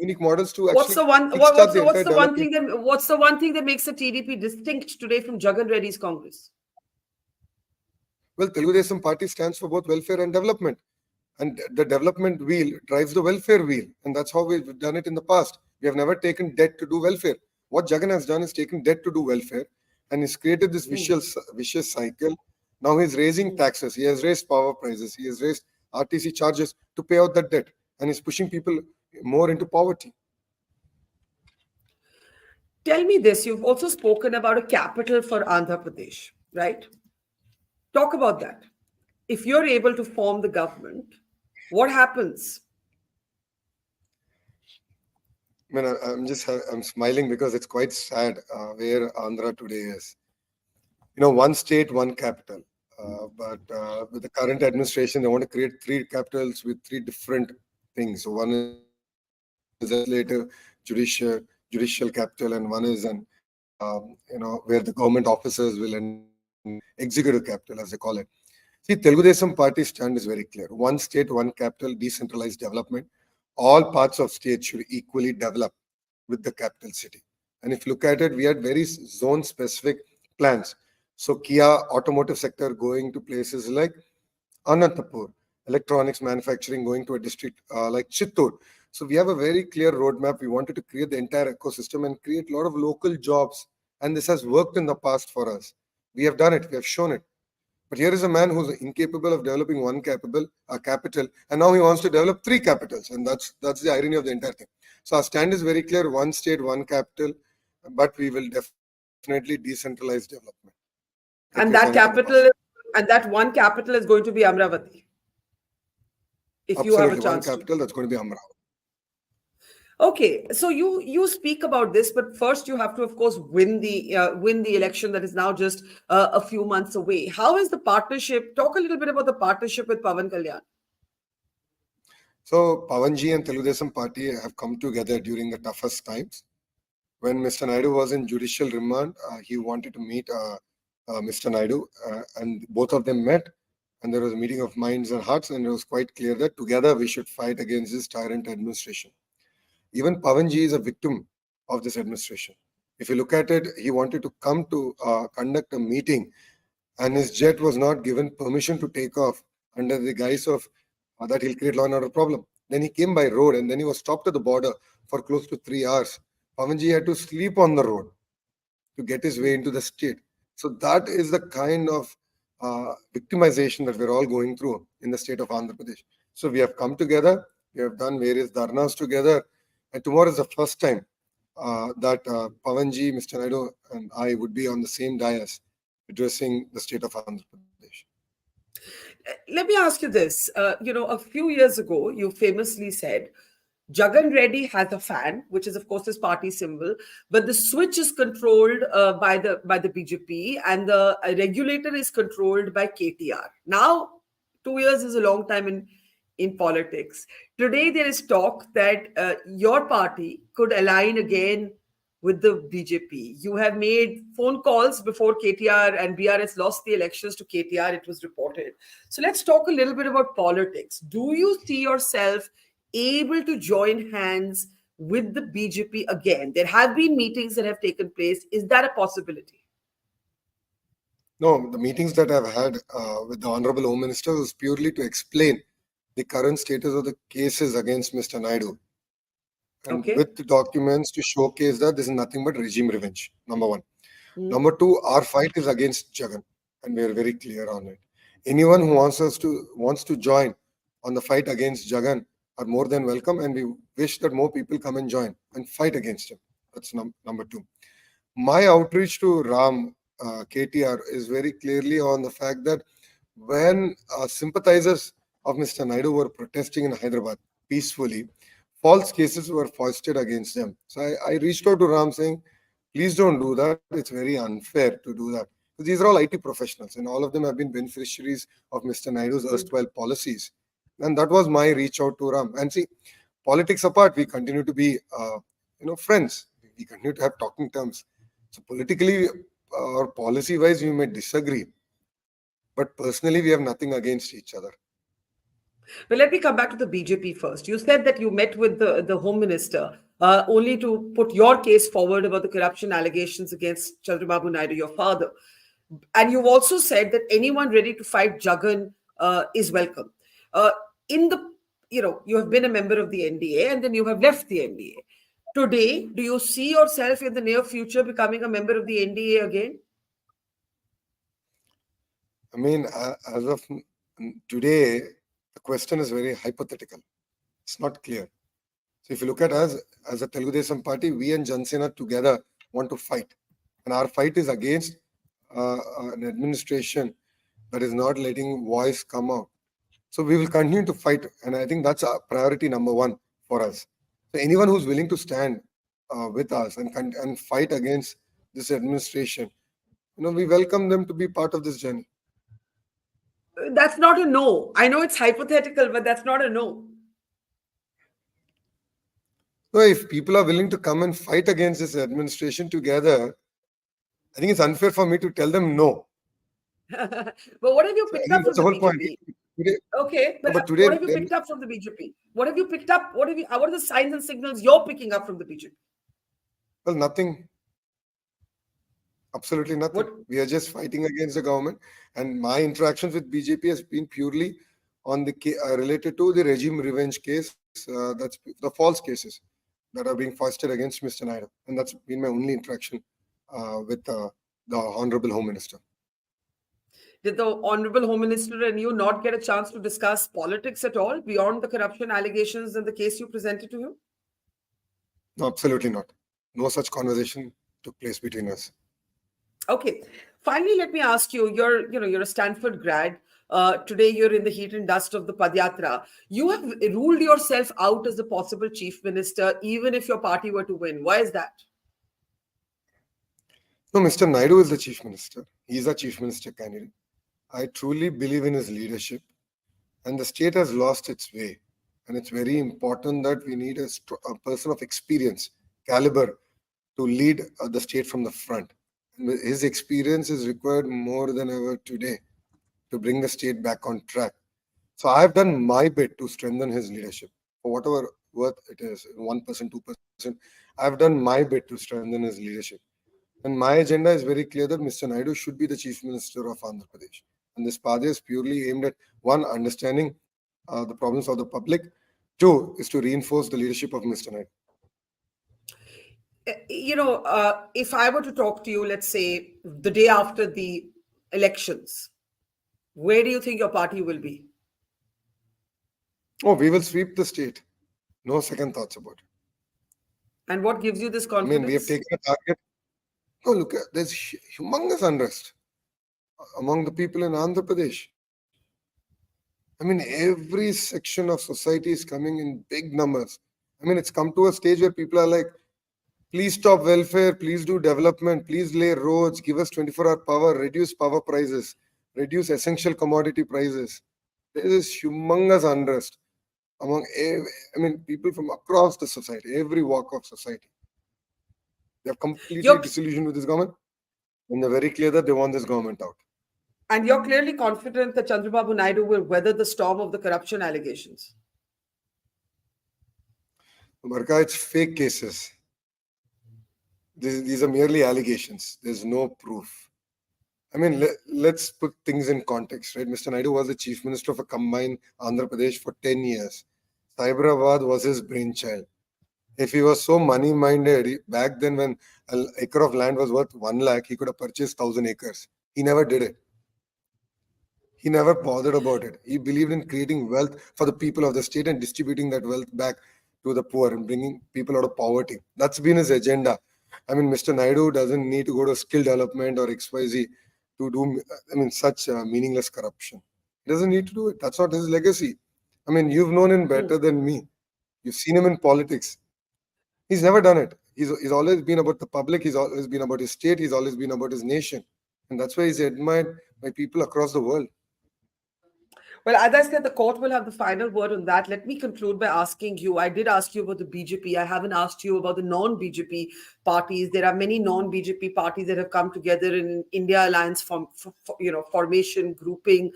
unique models to What's actually the one? kickstart the What's entire the one development. thing that? What's the one thing that makes the TDP distinct today from Jagan Reddy's Congress? Well, Telugu Desam Party stands for both welfare and development. And the development wheel drives the welfare wheel. And that's how we've done it in the past. We have never taken debt to do welfare. What Jagan has done is taken debt to do welfare and he's created this vicious cycle. Now he's raising taxes. He has raised power prices. He has raised RTC charges to pay out that debt. And he's pushing people more into poverty. Tell me this. You've also spoken about a capital for Andhra Pradesh, right? Talk about that. If you're able to form the government, what happens? I mean, I'm smiling because it's quite sad where Andhra today is. One state, one capital. But with the current administration, they want to create three capitals with three different things. So one is legislative, judicial capital, and one is where the government officers will end executive capital, as they call it. See, Telugu Desam Party stand is very clear. One state, one capital, decentralized development. All parts of state should equally develop with the capital city. And if you look at it, we had very zone-specific plans. So Kia automotive sector going to places like Anantapur, electronics manufacturing going to a district like Chittur. So we have a very clear roadmap. We wanted to create the entire ecosystem and create a lot of local jobs. And this has worked in the past for us. We have done it. We have shown it. But here is a man who's incapable of developing one capital, and now he wants to develop three capitals. And that's the irony of the entire thing. So our stand is very clear: one state, one capital, but we will definitely decentralize development. Like we've And done it that in the past. capital, and that one capital is going to be Amravati. If you have a Absolutely, one chance to. capital that's going to be Amra. Okay, so you speak about this, but first you have to, of course, win the election that is now just a few months away. How is the partnership? Talk a little bit about the partnership with Pawan Kalyan. So Pawanji and Telugu Desam Party have come together during the toughest times. When Mr. Naidu was in judicial remand, he wanted to meet Mr. Naidu, and both of them met. And there was a meeting of minds and hearts, and it was quite clear that together we should fight against this tyrant administration. Even Pawanji is a victim of this administration. If you look at it, he wanted to come to conduct a meeting, and his jet was not given permission to take off under the guise of that he'll create law and order problem. Then he came by road, and then he was stopped at the border for close to 3 hours. Pawanji had to sleep on the road to get his way into the state. So that is the kind of victimization that we're all going through in the state of Andhra Pradesh. So we have come together, we have done various dharnas together, and tomorrow is the first time that Pawanji, Mr. Naidu, and I would be on the same dais addressing the state of Andhra Pradesh. Let me ask you this. A few years ago, you famously said Jagan Reddy has a fan, which is of course his party symbol, but the switch is controlled by the BJP, and the regulator is controlled by KTR. Now, 2 years is a long time in politics. Today, there is talk that your party could align again with the BJP. You have made phone calls before KTR and BRS lost the elections to KTR, it was reported. So let's talk a little bit about politics. Do you see yourself able to join hands with the BJP again? There have been meetings that have taken place. Is that a possibility? No, the meetings that I've had with the Honorable Home Minister was purely to explain the current status of the cases against Mr. Naidu. And with the documents to showcase that this is nothing but regime revenge, number one. Number two, our fight is against Jagan, and we are very clear on it. Anyone who wants to join on the fight against Jagan are more than welcome, and we wish that more people come and join and fight against him. That's number two. My outreach to Ram, KTR, is very clearly on the fact that when sympathizers of Mr. Naidu were protesting in Hyderabad peacefully, false cases were foisted against them. So I reached out to Ram saying, please don't do that. It's very unfair to do that. Because these are all IT professionals, and all of them have been beneficiaries of Mr. Naidu's erstwhile policies. And that was my reach out to Ram. And see, politics apart, we continue to be, friends. We continue to have talking terms. So politically or policy-wise, we may disagree, but personally, we have nothing against each other. Well, let me come back to the BJP first. You said that you met with the Home Minister only to put your case forward about the corruption allegations against Chandrababu Naidu, your father. And you've also said that anyone ready to fight Jagan is welcome. Uh, in the, you have been a member of the NDA and then you have left the NDA. Today, do you see yourself in the near future becoming a member of the NDA again? I mean, as of today, the question is very hypothetical. It's not clear. So if you look at us as a Telugu Desam Party, we and Sena together want to fight. And our fight is against an administration that is not letting voice come out. So we will continue to fight. And I think that's our priority number one for us. So anyone who's willing to stand with us and fight against this administration, we welcome them to be part of this journey. That's not a no. I know it's hypothetical, but that's not a no. So if people are willing to come and fight against this administration together, I think it's unfair for me to tell them no. But what have you So I picked think up that's from the the whole point. BJP? Today, Okay, no, but but today, what have you picked up from the BJP? What have you picked up? What are the signs and signals you're picking up from the BJP? well, nothing. Absolutely nothing. What We are just fighting against the government, and my interactions with BJP has been purely on the related to the regime revenge case. That's the false cases that are being foisted against Mr. Naidu, and that's been my only interaction with the Honorable Home Minister. did the Honorable Home Minister and you not get a chance to discuss politics at all beyond the corruption allegations and the case you presented to him? No, absolutely not. No such conversation took place between us. Okay. Finally, let me ask you, you're a Stanford grad. Today you're in the heat and dust of the padyatra. You have ruled yourself out as a possible chief minister, even if your party were to win. Why is that? No, Mr. Naidu is the chief minister. He's a chief minister candidate. I truly believe in his leadership, and the state has lost its way. And it's very important that we need a person of experience, caliber, to lead the state from the front. And his experience is required more than ever today to bring the state back on track. So I've done my bit to strengthen his leadership for whatever worth it is, 1%, 2%. I've done my bit to strengthen his leadership. And my agenda is very clear that Mr. Naidu should be the chief minister of Andhra Pradesh. And this path is purely aimed at one, understanding the problems of the public. Two is to reinforce the leadership of Mr. Naidu. If I were to talk to you, let's say the day after the elections, where do you think your party will be? Oh, we will sweep the state. No second thoughts about it. And what gives you this I mean, we have confidence? taken a target. Oh, look, there's humongous unrest among the people in Andhra Pradesh. I mean, every section of society is coming in big numbers. I mean, it's come to a stage where people are like, please stop welfare, please do development, please lay roads, give us 24-hour power, reduce power prices, reduce essential commodity prices. There is humongous unrest among, people from across the society, every walk of society. They are completely You're, disillusioned with this government, and they're very clear that they want this government out. and you're clearly confident that Chandrababu Naidu will weather the storm of the corruption allegations. Barkha, it's fake cases. These are merely allegations. There's no proof. I mean, let's put things in context, right? Mr. Naidu was the chief minister of a combined Andhra Pradesh for 10 years. Cyberabad was his brainchild. If he was so money minded, back then when an acre of land was worth 1 lakh, he could have purchased 1,000 acres. He never did it. He never bothered about it. He believed in creating wealth for the people of the state and distributing that wealth back to the poor and bringing people out of poverty. That's been his agenda. I mean, Mr. Naidu doesn't need to go to skill development or XYZ to do, such meaningless corruption. He doesn't need to do it. That's not his legacy. I mean, you've known him better than me. You've seen him in politics. He's never done it. He's always been about the public. He's always been about his state. He's always been about his nation. And that's why he's admired by people across the world. Well, as I said, the court will have the final word on that. Let me conclude by asking you. I did ask you about the BJP. I haven't asked you about the non-BJP parties. There are many non-BJP parties that have come together in India Alliance formation grouping.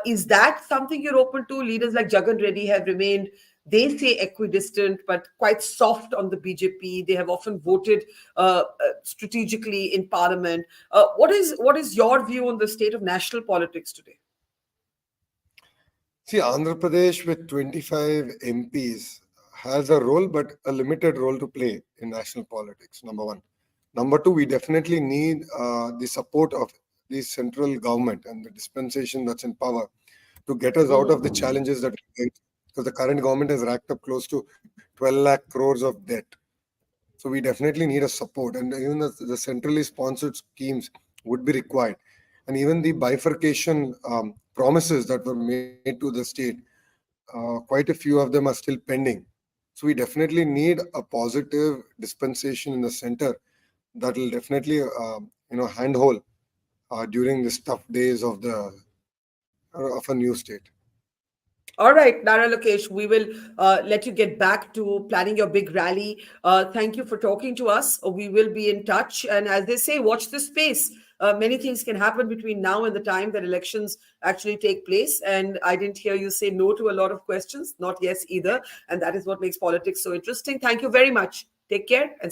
Is that something you're open to? Leaders like Jagan Reddy have remained, they say, equidistant, but quite soft on the BJP. They have often voted strategically in Parliament. What is your view on the state of national politics today? See, Andhra Pradesh with 25 MPs has a role, but a limited role to play in national politics, number one. Number two, we definitely need the support of the central government and the dispensation that's in power to get us out of the challenges that we face. Because the current government has racked up close to 12 lakh crores of debt. So we definitely need a support, and even the centrally sponsored schemes would be required, and even the bifurcation promises that were made to the state, quite a few of them are still pending. So we definitely need a positive dispensation in the center that will definitely handhold during the tough days of a new state. All right, Nara Lokesh, we will let you get back to planning your big rally. Thank you for talking to us. We will be in touch. And as they say, watch this space. Many things can happen between now and the time that elections actually take place. And I didn't hear you say no to a lot of questions, not yes either. And that is what makes politics so interesting. Thank you very much. Take care and